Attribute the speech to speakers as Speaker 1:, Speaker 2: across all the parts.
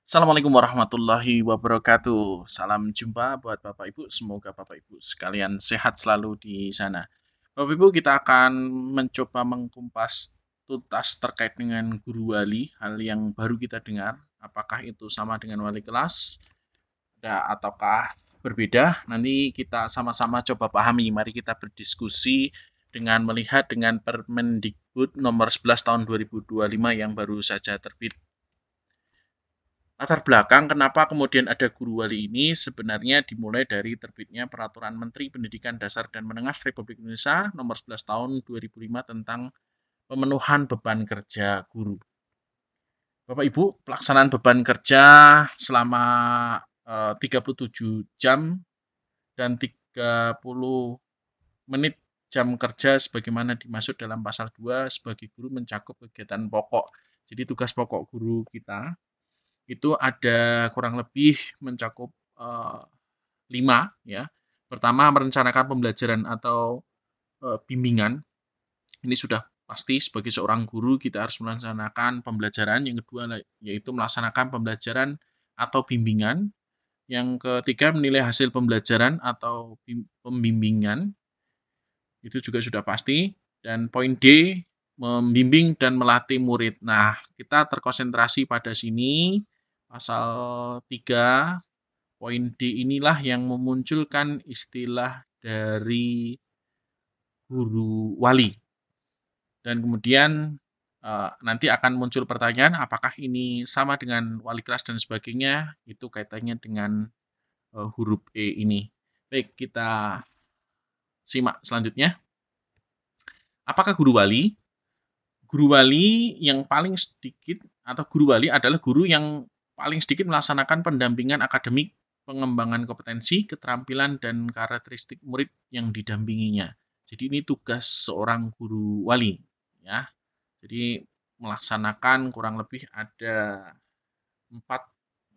Speaker 1: Assalamualaikum warahmatullahi wabarakatuh. Salam jumpa buat Bapak Ibu. Semoga Bapak Ibu sekalian sehat selalu di sana. Bapak Ibu, kita akan mencoba mengkumpas tuntas terkait dengan guru wali, hal yang baru kita dengar. Apakah itu sama dengan wali kelas, ataukah berbeda? Nanti kita sama-sama coba pahami. Mari kita berdiskusi dengan melihat dengan Permendikbud nomor 11 tahun 2025 yang baru saja terbit. Latar belakang kenapa kemudian ada guru wali ini sebenarnya dimulai dari terbitnya Peraturan Menteri Pendidikan Dasar dan Menengah Republik Indonesia nomor 11 tahun 2005 tentang pemenuhan beban kerja guru. Bapak Ibu, pelaksanaan beban kerja selama 37 jam dan 30 menit jam kerja sebagaimana dimaksud dalam pasal 2 sebagai guru mencakup kegiatan pokok. Jadi tugas pokok guru kita itu ada kurang lebih mencakup 5 ya. Pertama, merencanakan pembelajaran atau bimbingan. Ini sudah pasti sebagai seorang guru kita harus melaksanakan pembelajaran. Yang kedua yaitu melaksanakan pembelajaran atau bimbingan. Yang ketiga, menilai hasil pembelajaran atau pembimbingan. Itu juga sudah pasti. Dan poin D, membimbing dan melatih murid. Nah, kita terkonsentrasi pada sini. Pasal 3 poin D inilah yang memunculkan istilah dari guru wali. Dan kemudian nanti akan muncul pertanyaan apakah ini sama dengan wali kelas dan sebagainya, itu kaitannya dengan huruf E ini. Baik, kita simak selanjutnya. Apakah guru wali? Guru wali yang paling sedikit atau guru wali adalah guru yang paling sedikit melaksanakan pendampingan akademik, pengembangan kompetensi, keterampilan, dan karakteristik murid yang didampinginya. Jadi ini tugas seorang guru wali, ya. Jadi melaksanakan kurang lebih ada 4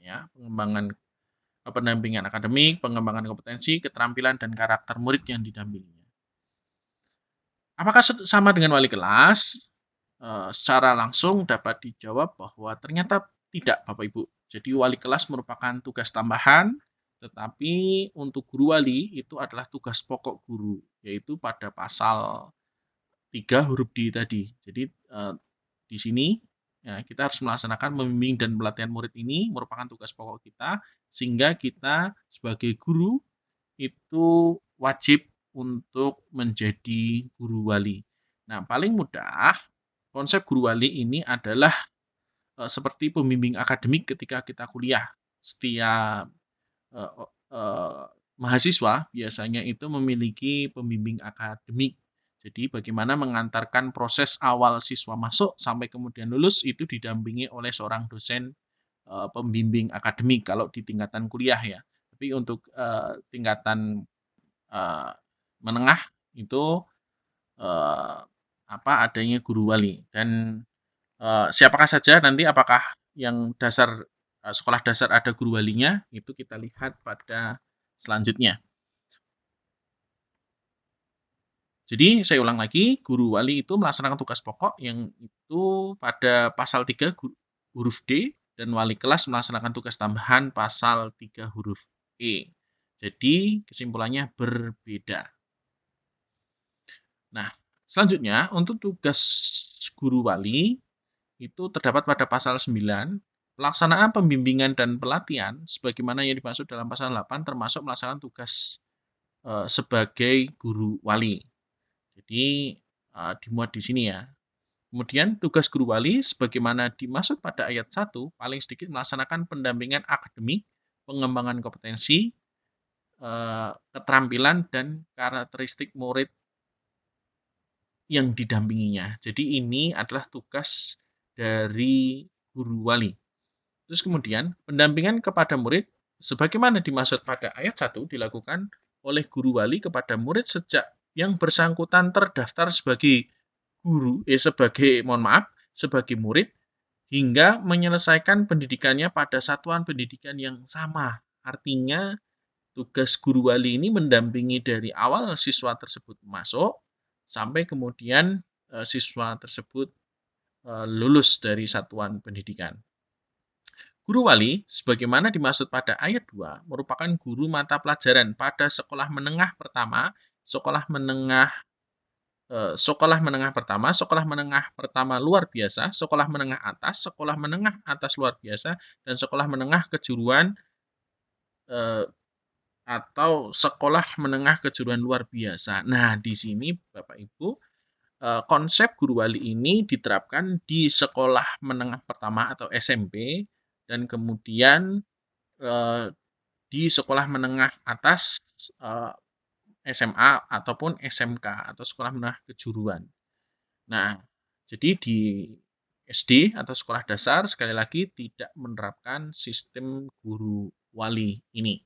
Speaker 1: ya, pendampingan akademik, pengembangan kompetensi, keterampilan, dan karakter murid yang didampinginya. Apakah sama dengan wali kelas? Secara langsung dapat dijawab bahwa ternyata tidak, Bapak Ibu. Jadi wali kelas merupakan tugas tambahan, tetapi untuk guru wali itu adalah tugas pokok guru, yaitu pada pasal 3 huruf D tadi. Jadi di sini ya, kita harus melaksanakan membimbing dan pelatihan murid ini merupakan tugas pokok kita, sehingga kita sebagai guru itu wajib untuk menjadi guru wali. Nah, paling mudah konsep guru wali ini adalah seperti pembimbing akademik ketika kita kuliah. Setiap uh, uh, mahasiswa biasanya itu memiliki pembimbing akademik. Jadi bagaimana mengantarkan proses awal siswa masuk sampai kemudian lulus itu didampingi oleh seorang dosen pembimbing akademik kalau di tingkatan kuliah ya. Tapi untuk tingkatan menengah itu adanya guru wali. Dan siapakah saja nanti, apakah yang dasar sekolah dasar ada guru walinya, itu kita lihat pada selanjutnya. Jadi saya ulang lagi, guru wali itu melaksanakan tugas pokok yang itu pada pasal 3 huruf D, dan wali kelas melaksanakan tugas tambahan pasal 3 huruf E. Jadi kesimpulannya berbeda. Nah, selanjutnya untuk tugas guru wali itu terdapat pada pasal 9, pelaksanaan pembimbingan dan pelatihan sebagaimana yang dimaksud dalam pasal 8 termasuk melaksanakan tugas sebagai guru wali. Jadi dimuat di sini ya. Kemudian tugas guru wali sebagaimana dimaksud pada ayat 1 paling sedikit melaksanakan pendampingan akademik, pengembangan kompetensi, keterampilan, dan karakteristik murid yang didampinginya. Jadi ini adalah tugas dari guru wali. Terus kemudian pendampingan kepada murid sebagaimana dimaksud pada ayat 1 dilakukan oleh guru wali kepada murid sejak yang bersangkutan terdaftar sebagai sebagai murid hingga menyelesaikan pendidikannya pada satuan pendidikan yang sama. Artinya tugas guru wali ini mendampingi dari awal siswa tersebut masuk sampai kemudian siswa tersebut lulus dari satuan pendidikan. Guru wali, sebagaimana dimaksud pada ayat 2, merupakan guru mata pelajaran pada sekolah menengah pertama, sekolah menengah sekolah menengah pertama luar biasa, sekolah menengah atas luar biasa, dan sekolah menengah kejuruan atau sekolah menengah kejuruan luar biasa. Nah, di sini Bapak Ibu, konsep guru wali ini diterapkan di sekolah menengah pertama atau SMP, dan kemudian di sekolah menengah atas SMA ataupun SMK atau sekolah menengah kejuruan. Nah, jadi di SD atau sekolah dasar sekali lagi tidak menerapkan sistem guru wali ini.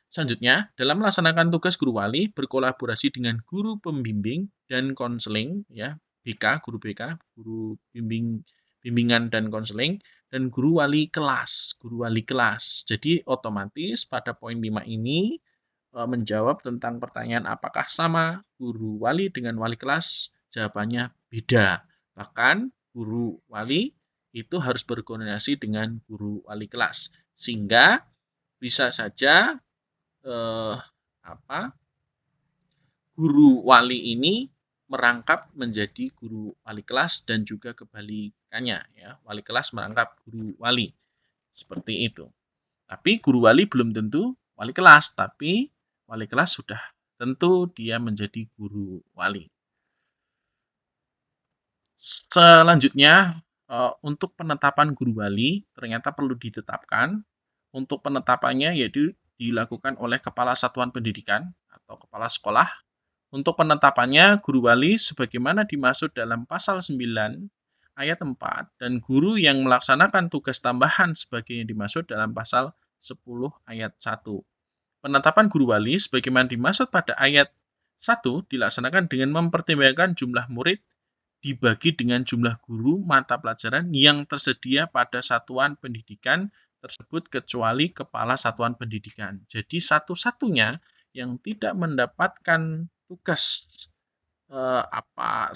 Speaker 1: Selanjutnya, dalam melaksanakan tugas guru wali berkolaborasi dengan guru pembimbing dan konseling, ya, BK, guru BK, guru bimbingan dan konseling, dan guru wali kelas, Jadi otomatis pada poin 5 ini menjawab tentang pertanyaan apakah sama guru wali dengan wali kelas, jawabannya beda. Bahkan guru wali itu harus berkoordinasi dengan guru wali kelas, sehingga bisa saja guru wali ini merangkap menjadi guru wali kelas dan juga kebalikannya, ya, wali kelas merangkap guru wali, seperti itu. Tapi guru wali belum tentu wali kelas, tapi wali kelas sudah tentu dia menjadi guru wali. Selanjutnya, untuk penetapan guru wali ternyata perlu ditetapkan. Untuk penetapannya yaitu dilakukan oleh Kepala Satuan Pendidikan atau Kepala Sekolah. Untuk penetapannya, guru wali sebagaimana dimaksud dalam pasal 9 ayat 4 dan guru yang melaksanakan tugas tambahan sebagai yang dimaksud dalam pasal 10 ayat 1. Penetapan guru wali sebagaimana dimaksud pada ayat 1 dilaksanakan dengan mempertimbangkan jumlah murid dibagi dengan jumlah guru mata pelajaran yang tersedia pada satuan pendidikan tersebut kecuali kepala satuan pendidikan. Jadi satu-satunya yang tidak mendapatkan tugas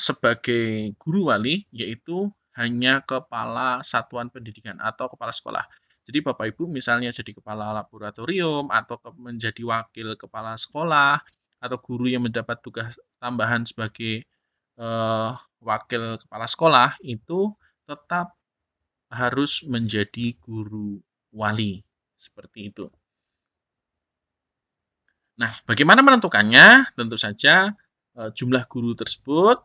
Speaker 1: sebagai guru wali yaitu hanya kepala satuan pendidikan atau kepala sekolah. Jadi Bapak Ibu misalnya jadi kepala laboratorium atau menjadi wakil kepala sekolah atau guru yang mendapat tugas tambahan sebagai wakil kepala sekolah itu tetap harus menjadi guru wali. Seperti itu. Nah, bagaimana menentukannya? Tentu saja jumlah guru tersebut,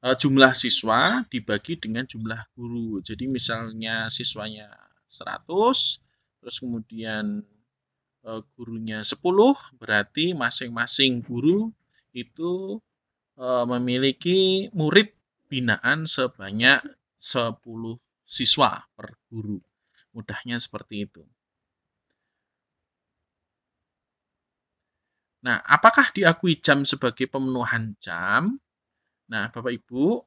Speaker 1: jumlah siswa dibagi dengan jumlah guru. Jadi misalnya siswanya 100, terus kemudian gurunya 10, berarti masing-masing guru itu memiliki murid binaan sebanyak 10 siswa per guru. Mudahnya seperti itu. Nah, apakah diakui jam sebagai pemenuhan jam? Nah, Bapak Ibu,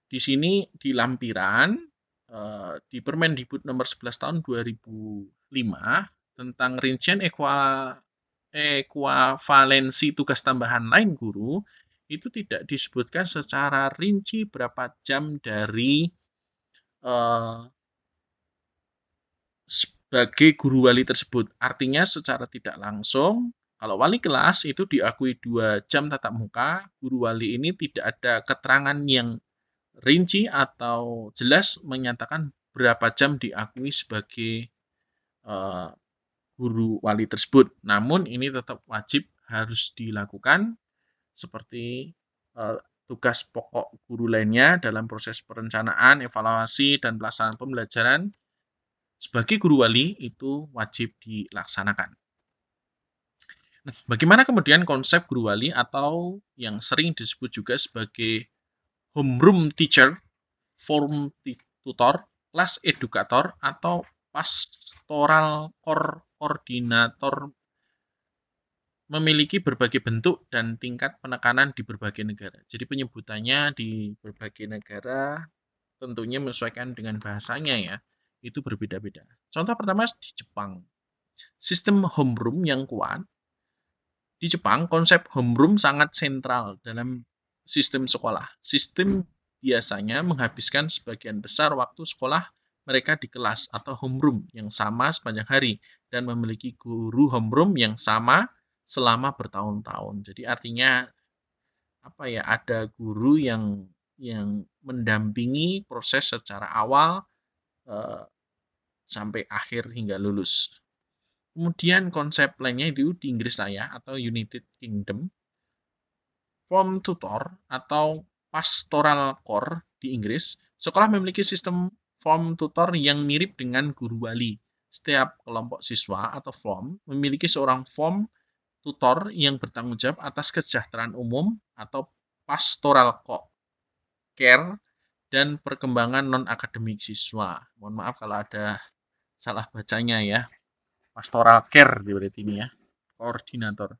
Speaker 1: di sini di lampiran di Permendikbud nomor 11 tahun 2005 tentang rincian ekuivalensi tugas tambahan lain guru itu tidak disebutkan secara rinci berapa jam dari sebagai guru wali tersebut. Artinya secara tidak langsung, kalau wali kelas itu diakui 2 jam tatap muka, guru wali ini tidak ada keterangan yang rinci atau jelas menyatakan berapa jam diakui sebagai guru wali tersebut. Namun ini tetap wajib harus dilakukan seperti tugas pokok guru lainnya dalam proses perencanaan, evaluasi, dan pelaksanaan pembelajaran sebagai guru wali itu wajib dilaksanakan. Nah, bagaimana kemudian konsep guru wali atau yang sering disebut juga sebagai homeroom teacher, form tutor, kelas edukator, atau pastoral koordinator memiliki berbagai bentuk dan tingkat penekanan di berbagai negara. Jadi penyebutannya di berbagai negara tentunya menyesuaikan dengan bahasanya ya, itu berbeda-beda. Contoh pertama di Jepang. Sistem homeroom yang kuat. Di Jepang, konsep homeroom sangat sentral dalam sistem sekolah. Sistem biasanya menghabiskan sebagian besar waktu sekolah mereka di kelas atau homeroom yang sama sepanjang hari dan memiliki guru homeroom yang sama selama bertahun-tahun. Jadi artinya ada guru yang mendampingi proses secara awal eh, sampai akhir hingga lulus. Kemudian konsep lainnya itu di Inggris lah ya, atau United Kingdom. Form tutor atau pastoral core di Inggris, sekolah memiliki sistem form tutor yang mirip dengan guru wali. Setiap kelompok siswa atau form memiliki seorang form tutor yang bertanggung jawab atas kesejahteraan umum atau pastoral care dan perkembangan non-akademik siswa. Mohon maaf kalau ada salah bacanya ya. Pastoral care berarti ini ya. Koordinator.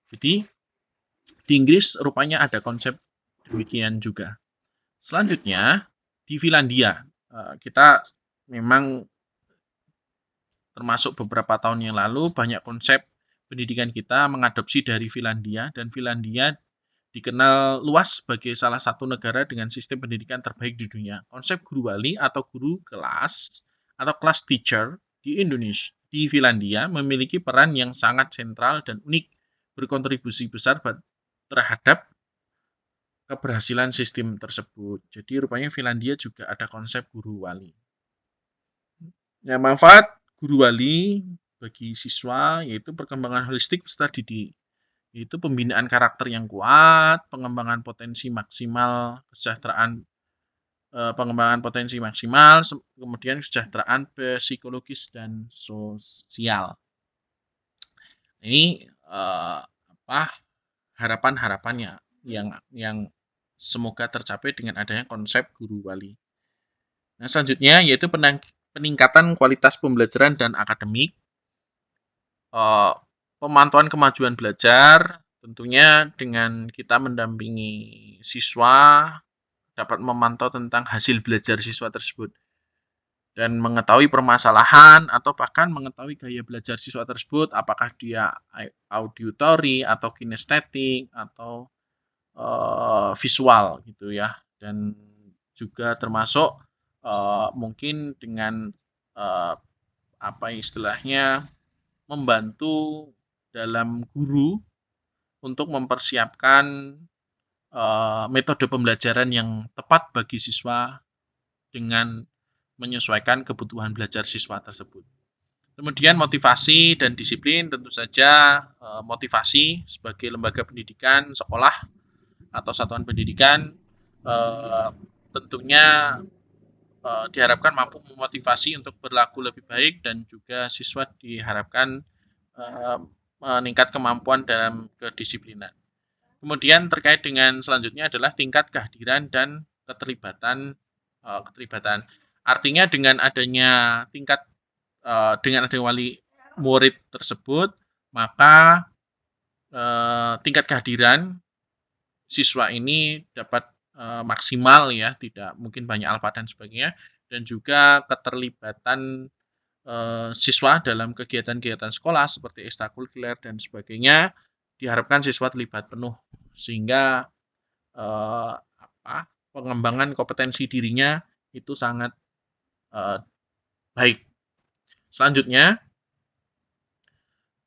Speaker 1: Jadi di Inggris rupanya ada konsep demikian juga. Selanjutnya di Finlandia. Kita memang termasuk beberapa tahun yang lalu banyak konsep pendidikan kita mengadopsi dari Finlandia, dan Finlandia dikenal luas sebagai salah satu negara dengan sistem pendidikan terbaik di dunia. Konsep guru wali atau guru kelas atau class teacher di Indonesia, di Finlandia memiliki peran yang sangat sentral dan unik, berkontribusi besar terhadap keberhasilan sistem tersebut. Jadi rupanya Finlandia juga ada konsep guru wali. Ya, manfaat guru wali bagi siswa yaitu perkembangan holistik peserta didik, yaitu pembinaan karakter yang kuat, pengembangan potensi maksimal, pengembangan potensi maksimal, kemudian kesejahteraan psikologis dan sosial. Ini harapan-harapannya yang semoga tercapai dengan adanya konsep guru wali. Nah, selanjutnya yaitu peningkatan kualitas pembelajaran dan akademik, pemantauan kemajuan belajar, tentunya dengan kita mendampingi siswa, dapat memantau tentang hasil belajar siswa tersebut dan mengetahui permasalahan atau bahkan mengetahui gaya belajar siswa tersebut, apakah dia auditory atau kinestetik atau visual gitu ya, dan juga termasuk mungkin dengan istilahnya membantu dalam guru untuk mempersiapkan metode pembelajaran yang tepat bagi siswa dengan menyesuaikan kebutuhan belajar siswa tersebut. Kemudian motivasi dan disiplin, tentu saja motivasi sebagai lembaga pendidikan, sekolah atau satuan pendidikan tentunya diharapkan mampu memotivasi untuk berlaku lebih baik, dan juga siswa diharapkan meningkat kemampuan dalam kedisiplinan. Kemudian terkait dengan selanjutnya adalah tingkat kehadiran dan keterlibatan. Artinya dengan adanya dengan adanya wali murid tersebut, maka tingkat kehadiran siswa ini dapat maksimal ya, tidak mungkin banyak alfa dan sebagainya, dan juga keterlibatan siswa dalam kegiatan-kegiatan sekolah seperti ekstrakurikuler dan sebagainya diharapkan siswa terlibat penuh, sehingga pengembangan kompetensi dirinya itu sangat baik. Selanjutnya,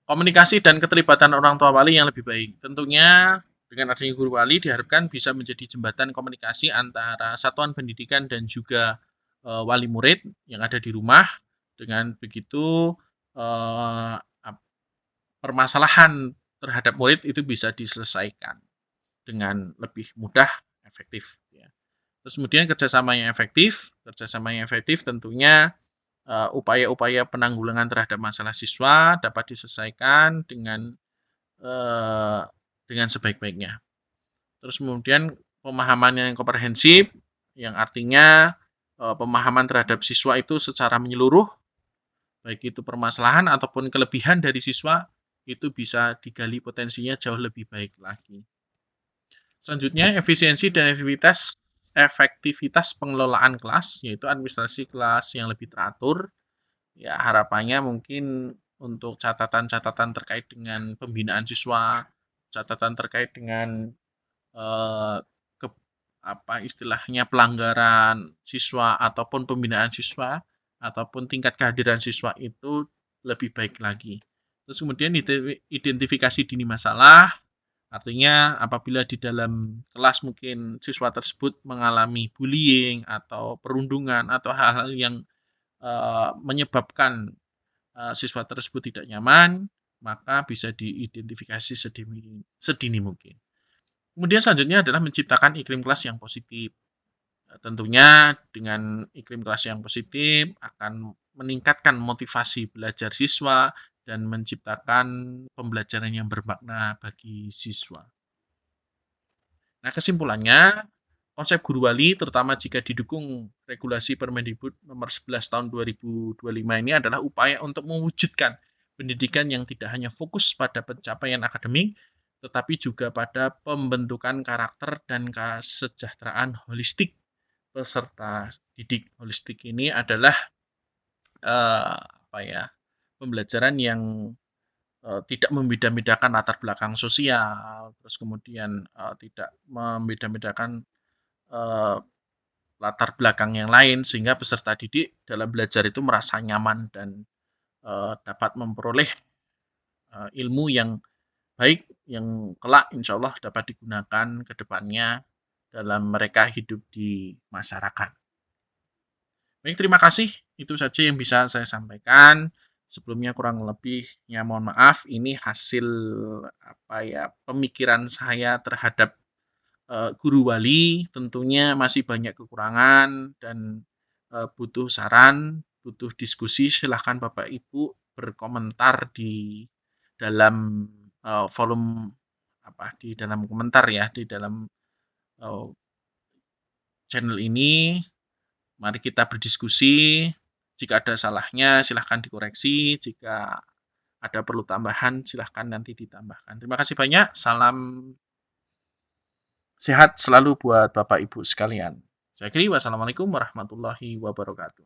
Speaker 1: komunikasi dan keterlibatan orang tua wali yang lebih baik. Tentunya dengan adanya guru wali diharapkan bisa menjadi jembatan komunikasi antara satuan pendidikan dan juga wali murid yang ada di rumah. Dengan begitu permasalahan terhadap murid itu bisa diselesaikan dengan lebih mudah, efektif. Ya. Terus kemudian kerjasama yang efektif tentunya upaya-upaya penanggulangan terhadap masalah siswa dapat diselesaikan dengan sebaik-baiknya. Terus kemudian pemahaman yang komprehensif, yang artinya pemahaman terhadap siswa itu secara menyeluruh, baik itu permasalahan ataupun kelebihan dari siswa, itu bisa digali potensinya jauh lebih baik lagi. Selanjutnya, efisiensi dan efektivitas pengelolaan kelas, yaitu administrasi kelas yang lebih teratur. Ya, harapannya mungkin untuk catatan-catatan terkait dengan pembinaan siswa, catatan terkait dengan istilahnya pelanggaran siswa ataupun pembinaan siswa, ataupun tingkat kehadiran siswa itu lebih baik lagi. Terus kemudian identifikasi dini masalah, artinya apabila di dalam kelas mungkin siswa tersebut mengalami bullying atau perundungan atau hal-hal yang menyebabkan siswa tersebut tidak nyaman, maka bisa diidentifikasi sedini mungkin. Kemudian selanjutnya adalah menciptakan iklim kelas yang positif. Tentunya dengan iklim kelas yang positif akan meningkatkan motivasi belajar siswa dan menciptakan pembelajaran yang bermakna bagi siswa. Nah, kesimpulannya, konsep guru wali terutama jika didukung regulasi Permendikbud nomor 11 tahun 2025 ini adalah upaya untuk mewujudkan pendidikan yang tidak hanya fokus pada pencapaian akademik, tetapi juga pada pembentukan karakter dan kesejahteraan holistik peserta didik. Holistik ini adalah pembelajaran yang tidak membeda-bedakan latar belakang sosial, terus kemudian tidak membeda-bedakan latar belakang yang lain, sehingga peserta didik dalam belajar itu merasa nyaman dan dapat memperoleh ilmu yang baik, yang kelak insya Allah dapat digunakan ke depannya dalam mereka hidup di masyarakat. Baik, terima kasih. Itu saja yang bisa saya sampaikan. Sebelumnya kurang lebihnya mohon maaf. Ini hasil pemikiran saya terhadap guru wali. Tentunya masih banyak kekurangan dan butuh saran, butuh diskusi. Silahkan Bapak Ibu berkomentar di dalam volume di dalam komentar ya, di dalam channel ini. Mari kita berdiskusi. Jika ada salahnya, silahkan dikoreksi. Jika ada perlu tambahan, silahkan nanti ditambahkan. Terima kasih banyak. Salam sehat selalu buat Bapak Ibu sekalian. Saya kira wassalamualaikum warahmatullahi wabarakatuh.